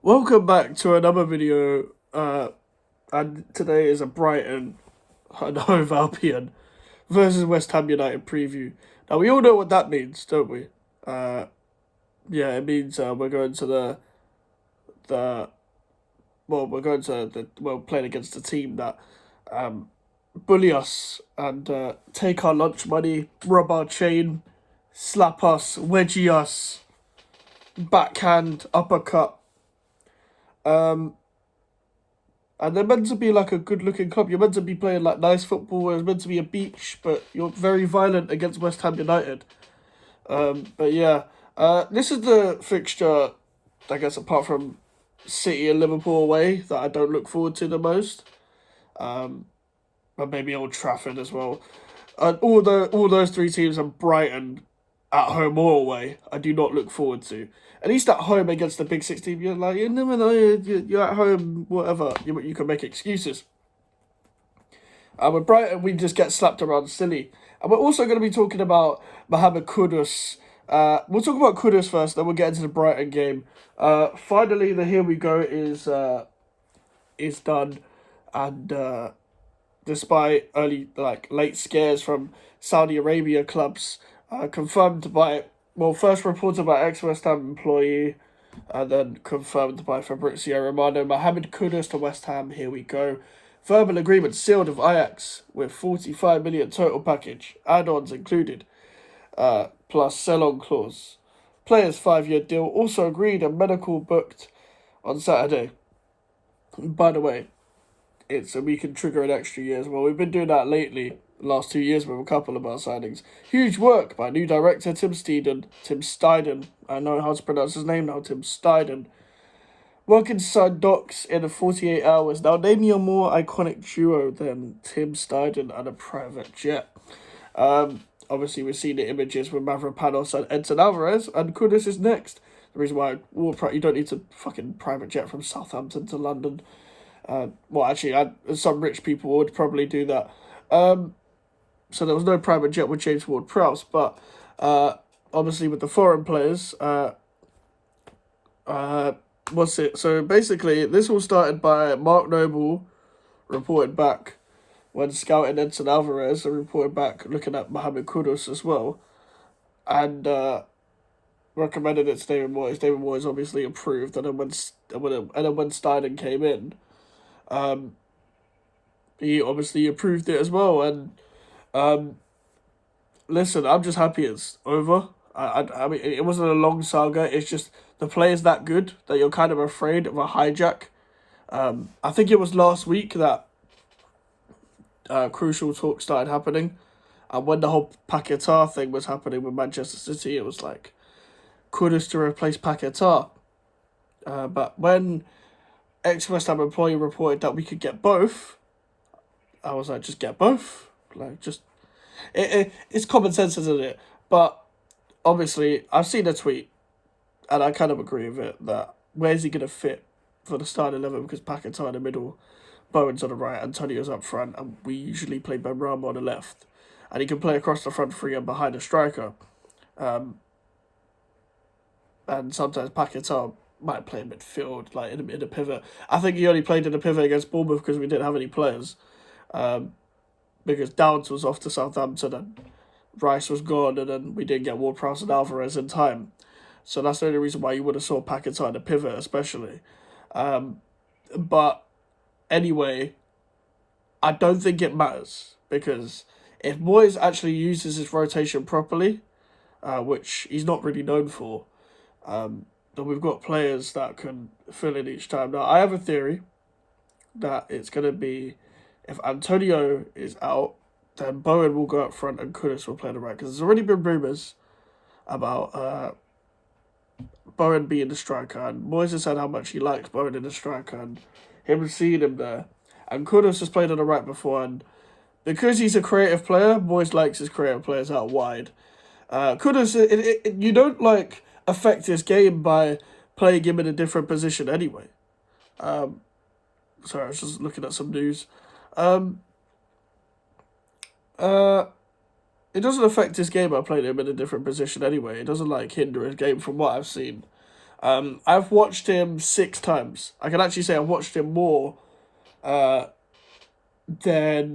Welcome back to another video, and today is a Brighton and Hove Albion versus West Ham United preview. Now, we all know what that means, don't we? Yeah, it means we're going to playing against the team that bully us and take our lunch money, rob our chain, slap us, wedgie us, backhand, uppercut. And they're meant to be like a good-looking club. You're meant to be playing like nice football. It's meant to be a beach, but you're very violent against West Ham United. But yeah, this is the fixture, I guess, apart from City and Liverpool away, that I don't look forward to the most. And maybe Old Trafford as well. And all those three teams and Brighton at home or away, I do not look forward to. At least at home against the big 16, you're like, you never know, you're at home, whatever. You can make excuses. With Brighton, we just get slapped around silly. And we're also going to be talking about Mohamed Kudus. We'll talk about Kudus first, then we'll get into the Brighton game. Finally, the Here We Go is done. And despite late scares from Saudi Arabia clubs, confirmed by, first reported by ex-West Ham employee, and then confirmed by Fabrizio Romano. Mohamed Kudus to West Ham, here we go. Verbal agreement sealed with Ajax with 45 million total package, add-ons included, plus sell-on clause. Players 5-year deal also agreed and medical booked on Saturday. By the way, we can trigger an extra year as well. We've been doing that lately, the last 2 years with a couple of our signings. Huge work by new director Tim Steiden. I know how to pronounce his name now, Tim Steiden. Working to sign docs in 48 hours. Now, name me a more iconic duo than Tim Steiden and a private jet. Obviously, we've seen the images with Mavropanos and Edson Alvarez, and Kudus is next. The reason why you don't need to fucking private jet from Southampton to London. Some rich people would probably do that. So there was no private jet with James Ward-Prowse, but obviously with the foreign players, So basically, this all started by Mark Noble reported back when scouting Edson Alvarez, and reported back looking at Mohamed Kudus as well, and recommended it to David Moyes. David Moyes obviously approved, and then when Steinen came in, he obviously approved it as well. And listen, I'm just happy it's over. I mean, it wasn't a long saga. It's just the player's that good that you're kind of afraid of a hijack. I think it was last week that crucial talk started happening, and when the whole Paquetá thing was happening with Manchester City, it was like Kudus to replace Paquetá. But when ex-West Ham employee reported that we could get both, I was like, just get both. It's common sense, isn't it? But obviously, I've seen a tweet, and I kind of agree with it, that where's he going to fit for the starting 11, because Paquetá in the middle, Bowen's on the right, Antonio's up front, and we usually play Benrahma on the left. And he can play across the front three and behind a striker. And sometimes Paquetá might play in midfield, like in a pivot. I think he only played in a pivot against Bournemouth because we didn't have any players. Because Downs was off to Southampton and Rice was gone, and then we didn't get Ward-Prowse and Alvarez in time. So that's the only reason why you would have saw Paquetá in a pivot, especially. But anyway, I don't think it matters, because if Moyes actually uses his rotation properly, which he's not really known for, then we've got players that can fill in each time. Now, I have a theory that it's going to be, if Antonio is out, then Bowen will go up front and Kudus will play on the right. Because there's already been rumours about Bowen being the striker, and Moyes has said how much he likes Bowen in the striker, and him seeing him there. And Kudus has played on the right before, and because he's a creative player, Moyes likes his creative players out wide. Kudus, you don't affect his game by playing him in a different position anyway. Sorry, I was just looking at some news. It doesn't affect his game by playing him in a different position anyway. It doesn't hinder his game from what I've seen. I've watched him 6 times. I can actually say I've watched him more than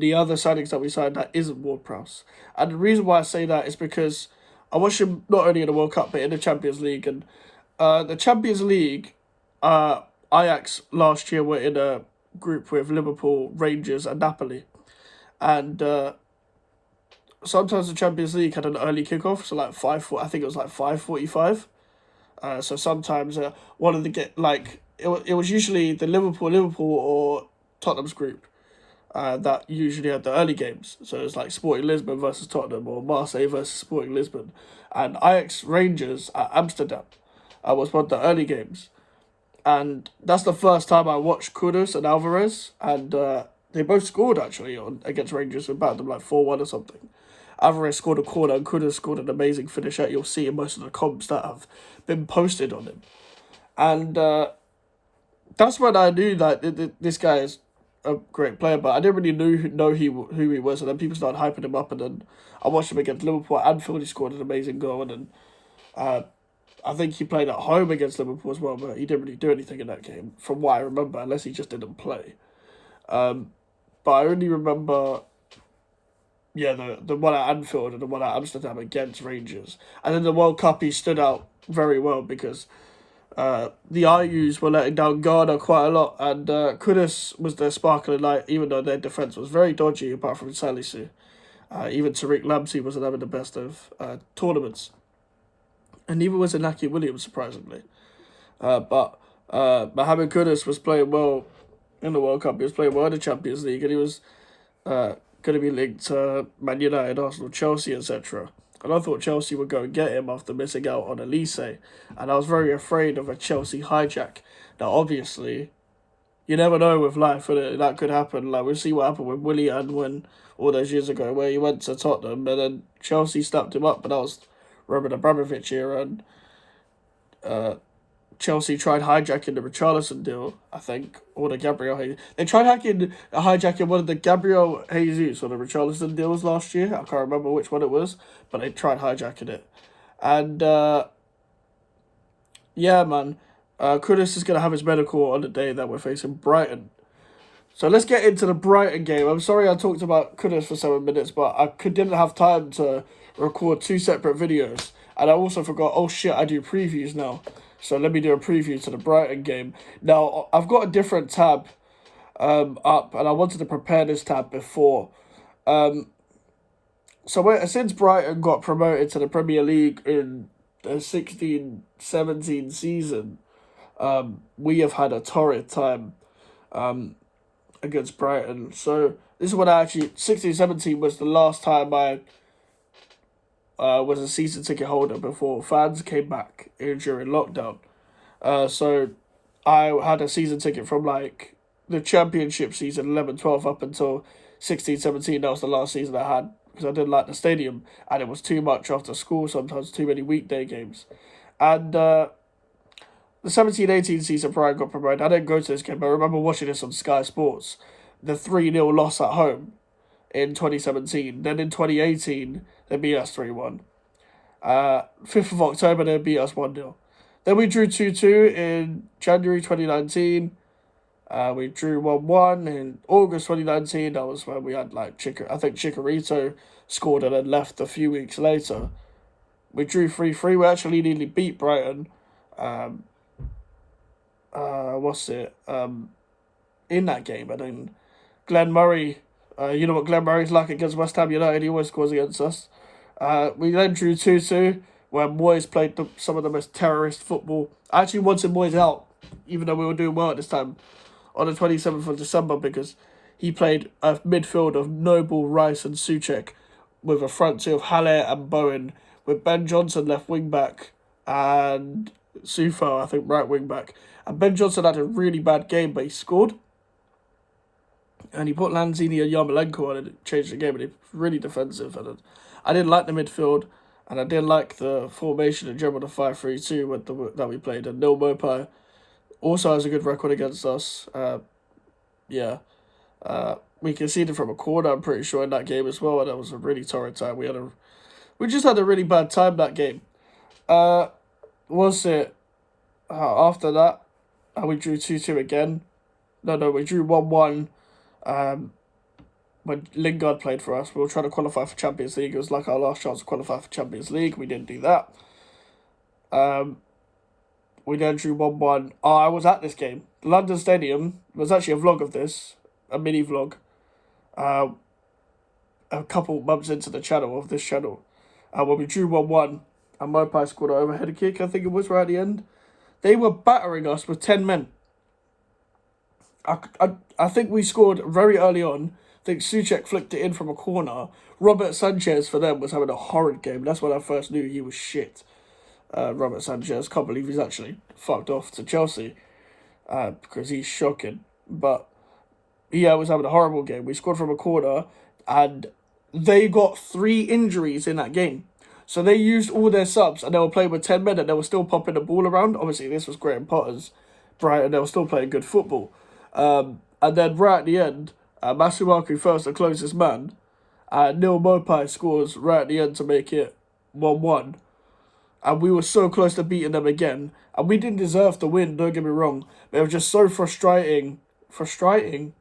the other signings that we signed that isn't Ward-Prowse. And the reason why I say that is because I watched him not only in the World Cup but in the Champions League. And the Champions League, Ajax last year were in a group with Liverpool, Rangers, and Napoli. And sometimes the Champions League had an early kickoff, so like I think it was like 5:45. So sometimes one of the it was usually the Liverpool or Tottenham's group that usually had the early games. So it's like Sporting Lisbon versus Tottenham or Marseille versus Sporting Lisbon, and Ajax Rangers at Amsterdam was one of the early games, and that's the first time I watched Kudus and Alvarez, and they both scored actually against Rangers. We batted them like 4-1 or something. Alvarez scored a corner and Kudus scored an amazing finish that you'll see in most of the comps that have been posted on him. And that's when I knew that this guy is a great player, but I didn't really know who he was. And then people started hyping him up, and then I watched him against Liverpool at Anfield. He scored an amazing goal, and then I think he played at home against Liverpool as well, but he didn't really do anything in that game, from what I remember, unless he just didn't play. But I only remember, yeah, the one at Anfield and the one at Amsterdam against Rangers. And then the World Cup, he stood out very well because the IUs were letting down Ghana quite a lot, and Kudus was their sparkling light, even though their defence was very dodgy, apart from Salisu. Even Tariq Lamptey wasn't having the best of tournaments. And neither was Inaki Williams, surprisingly. But Mohamed Kudus was playing well in the World Cup. He was playing well in the Champions League, and he was going to be linked to Man United, Arsenal, Chelsea, etc. And I thought Chelsea would go and get him after missing out on Elise. And I was very afraid of a Chelsea hijack. Now, obviously, you never know with life, and that could happen. Like, we'll see what happened with Willian when all those years ago, where he went to Tottenham, and then Chelsea snapped him up, but that was Roman Abramovich era, and Chelsea tried hijacking the Richarlison deal, I think, or the Gabriel Jesus. They tried hijacking one of the Gabriel Jesus or the Richarlison deals last year. I can't remember which one it was, but they tried hijacking it. And, yeah, man, Kudus is going to have his medical on the day that we're facing Brighton. So let's get into the Brighton game. I'm sorry I talked about Kudus for 7 minutes, but didn't have time to record 2 separate videos. And I also forgot, oh shit, I do previews now. So let me do a preview to the Brighton game. Now, I've got a different tab up, and I wanted to prepare this tab before. Since Brighton got promoted to the Premier League in the 16-17 season, we have had a torrid time against Brighton. So this is when 16-17 was the last time I was a season ticket holder before fans came back during lockdown. So I had a season ticket from like the Championship season 11-12 up until 16-17. That was the last season I had because I didn't like the stadium and it was too much after school, sometimes too many weekday games. And the 17-18 season Brian got promoted. I didn't go to this game, but I remember watching this on Sky Sports. The 3-0 loss at home in 2017. Then in 2018, they beat us 3-1. 5th of October, they beat us 1-0. Then we drew 2-2 in January 2019. We drew 1-1 in August 2019. That was when we had I think Chicharito scored and then left a few weeks later. We drew 3-3. We actually nearly beat Brighton. In that game. And then Glenn Murray, you know what Glenn Murray's like against West Ham United, he always scores against us. We then drew 2-2, where Moyes played some of the most terrorist football. I actually wanted Moyes out, even though we were doing well at this time, on the 27th of December, because he played a midfield of Noble, Rice and Souček, with a front two of Haller and Bowen, with Ben Johnson left wing-back, and Sufo, I think, right wing-back. And Ben Johnson had a really bad game, but he scored. And he put Lanzini and Yarmolenko on and it changed the game, and he was really defensive. And I didn't like the midfield, and I didn't like the formation in general, the 5-3-2 that we played. And Neil Mopai also has a good record against us. We conceded from a corner, I'm pretty sure, in that game as well, and that was a really torrid time. We just had a really bad time that game. After that, we drew 2-2 again. No, we drew 1-1 when Lingard played for us. We were trying to qualify for Champions League. It was like our last chance to qualify for Champions League. We didn't do that. We then drew 1-1. Oh, I was at this game. The London Stadium was actually a vlog of this, a mini vlog. A couple months into the channel of this channel. When we drew 1-1, and Mopai scored an overhead kick, I think it was right at the end. They were battering us with 10 men. I think we scored very early on. I think Souček flicked it in from a corner. Robert Sanchez for them was having a horrid game. That's when I first knew he was shit. Robert Sanchez. Can't believe he's actually fucked off to Chelsea. Because he's shocking. But yeah, was having a horrible game. We scored from a corner and they got 3 injuries in that game. So they used all their subs and they were playing with 10 men and they were still popping the ball around. Obviously, this was Graham Potter's Brighton. They were still playing good football. And then right at the end, Masuaku first, the closest man. Neil Mopai scores right at the end to make it 1-1. And we were so close to beating them again. And we didn't deserve to win, don't get me wrong. But it was just so frustrating. I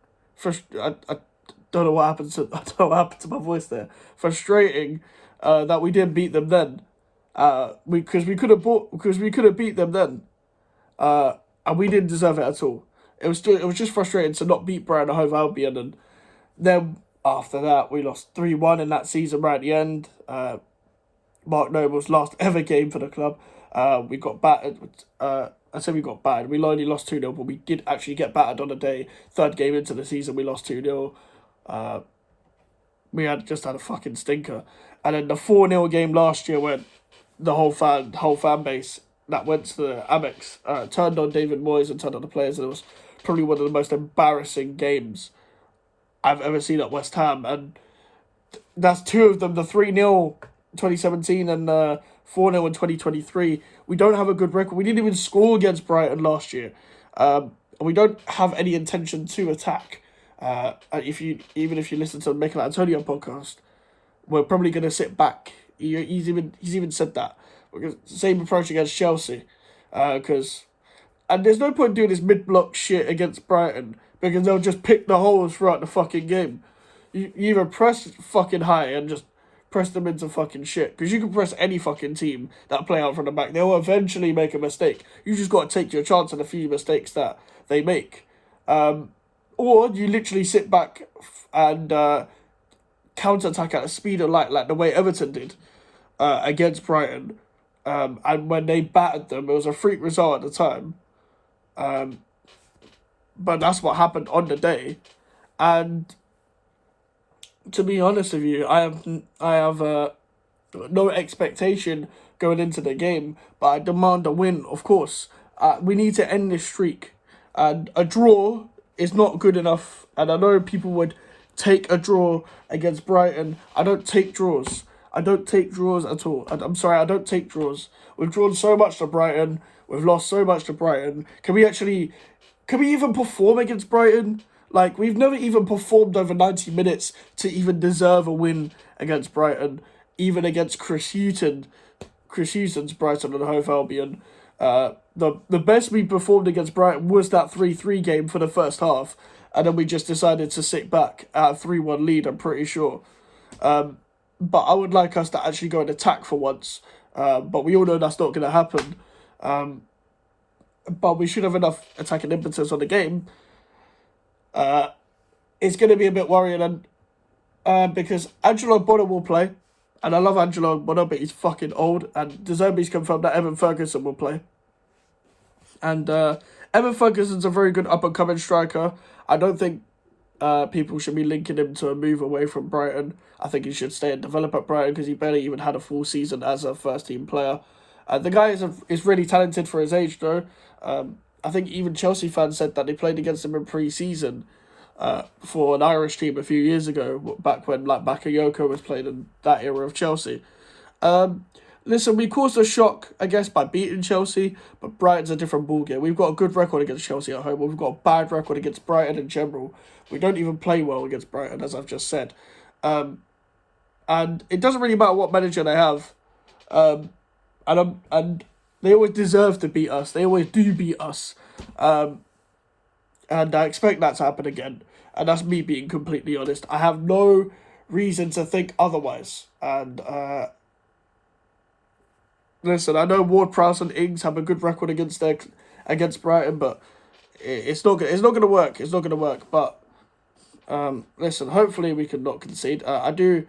don't know what happened to my voice there. Frustrating that we didn't beat them then. Because we could have beat them then. And we didn't deserve it at all. It was just frustrating to not beat Brighton Hove Albion, and then after that we lost 3-1 in that season right at the end. Mark Noble's last ever game for the club. We got battered. I say we got battered. We only lost 2-0, but we did actually get battered on the day. 3rd game into the season, we lost 2-0. We had a fucking stinker. And then the 4-0 game last year when the whole fan base that went to the Amex turned on David Moyes and turned on the players, and it was probably one of the most embarrassing games I've ever seen at West Ham. And that's 2 of them, the 3-0 2017 and 4-0 in 2023. We don't have a good record. We didn't even score against Brighton last year. And we don't have any intention to attack. If you listen to the Mikel Antonio podcast, we're probably going to sit back. He's even said that. Same approach against Chelsea. And there's no point doing this mid-block shit against Brighton because they'll just pick the holes throughout the fucking game. You either press fucking high and just press them into fucking shit. Because you can press any fucking team that play out from the back. They'll eventually make a mistake. You just got to take your chance on a few mistakes that they make. Or you literally sit back and counter-attack at the speed of light like the way Everton did against Brighton. And when they battered them, it was a freak result at the time. But that's what happened on the day. And to be honest with you, I have no expectation going into the game, but I demand a win, of course. We need to end this streak. And a draw is not good enough. And I know people would take a draw against Brighton. I don't take draws. I don't take draws at all. I'm sorry, I don't take draws. We've drawn so much to Brighton. We've lost so much to Brighton. Can we even perform against Brighton? Like, we've never even performed over 90 minutes to even deserve a win against Brighton. Even against Chris Hughton's Brighton and Hove Albion. The best we performed against Brighton was that 3-3 game for the first half. And then we just decided to sit back at a 3-1 lead, I'm pretty sure. But I would like us to actually go and attack for once. But we all know that's not going to happen. But we should have enough attacking impetus on the game. It's going to be a bit worrying because Angelo Bonner will play. And I love Angelo Bonner, but he's fucking old. And De Zerbi's confirmed that Evan Ferguson will play. And Evan Ferguson's a very good up-and-coming striker. I don't think people should be linking him to a move away from Brighton. I think he should stay and develop at Brighton because he barely even had a full season as a first-team player. The guy is really talented for his age, though. I think even Chelsea fans said that they played against him in pre-season for an Irish team a few years ago, back when like Bakayoko was playing in that era of Chelsea. Listen, we caused a shock, I guess, by beating Chelsea, but Brighton's a different ballgame. We've got a good record against Chelsea at home, but we've got a bad record against Brighton in general. We don't even play well against Brighton, as I've just said. And it doesn't really matter what manager they have. And They always deserve to beat us. They always do beat us. And I expect that to happen again. And that's me being completely honest. I have no reason to think otherwise. And listen, I know Ward-Prowse and Ings have a good record against Brighton, but it's not gonna work. It's not gonna work. But listen, hopefully we can not concede. I do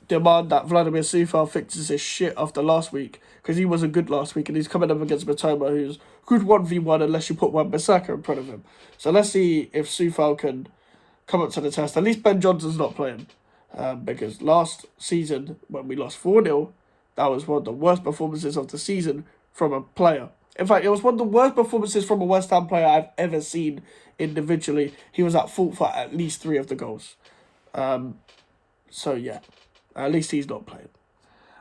demand that Vladimir Sufal fixes his shit after last week, because he wasn't good last week and he's coming up against Matoma, who's good 1v1 unless you put Wan-Bissaka in front of him. So let's see if Sufal can come up to the test. At least Ben Johnson's not playing, because last season when we lost 4-0, that was one of the worst performances of the season from a player. In fact, it was one of the worst performances from a West Ham player I've ever seen individually. He was at fault for at least 3 of the goals. So yeah, at least he's not playing.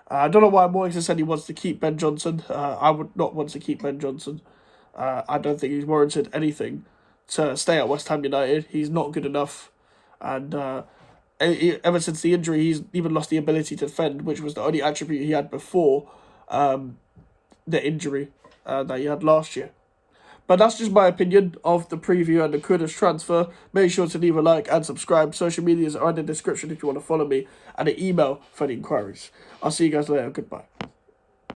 I don't know why Moyes has said he wants to keep Ben Johnson. I would not want to keep Ben Johnson. I don't think he's warranted anything to stay at West Ham United. He's not good enough. And ever since the injury, he's even lost the ability to defend, which was the only attribute he had before the injury that he had last year. But that's just my opinion of the preview and the Kudus transfer. Make sure to leave a like and subscribe. Social medias are in the description if you want to follow me. And an email for the inquiries. I'll see you guys later. Goodbye.